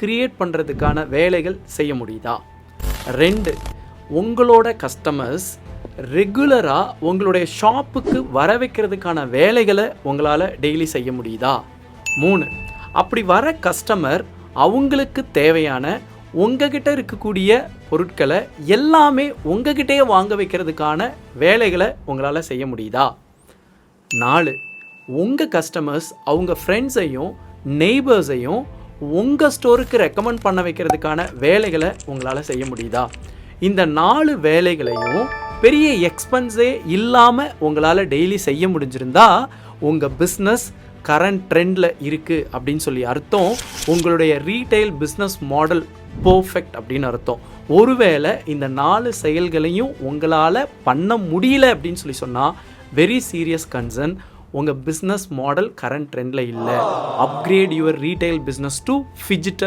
Create பண்ணுறதுக்கான வேலைகள் செய்ய முடியுதா? 2, உங்களோட கஸ்டமர்ஸ் ரெகுலராக உங்களுடைய ஷாப்புக்கு வர வைக்கிறதுக்கான வேலைகளை உங்களால் டெய்லி செய்ய முடியுதா? 3, அப்படி வர கஸ்டமர் அவங்களுக்கு தேவையான உங்ககிட்ட இருக்கக்கூடிய பொருட்களை எல்லாமே உங்ககிட்டயே வாங்க வைக்கிறதுக்கான வேலைகளை உங்களால் செய்ய முடியுதா? 4, உங்கள் கஸ்டமர்ஸ் அவங்க ஃப்ரெண்ட்ஸையும் நெய்பர்ஸையும் உங்கள் ஸ்டோருக்கு ரெக்கமெண்ட் பண்ண வைக்கிறதுக்கான வேலைகளை உங்களால் செய்ய முடியுதா? இந்த 4 வேலைகளையும் பெரிய எக்ஸ்பென்ஸே இல்லாமல் உங்களால் டெய்லி செய்ய முடிஞ்சிருந்தா உங்கள் பிஸ்னஸ் கரண்ட் ட்ரெண்டில் இருக்குது அப்படின்னு சொல்லி அர்த்தம். உங்களுடைய ரீட்டைல் பிஸ்னஸ் மாடல் பர்ஃபெக்ட் அப்படின்னு அர்த்தம். ஒருவேளை இந்த 4 செயல்களையும் உங்களால் பண்ண முடியல அப்படின்னு சொல்லி சொன்னால் வெரி சீரியஸ் கன்சர்ன். உங்கள் பிஸ்னஸ் மாடல் கரண்ட் ட்ரெண்டில் இல்லை. Upgrade your retail business to ஃபிஜிட்டல்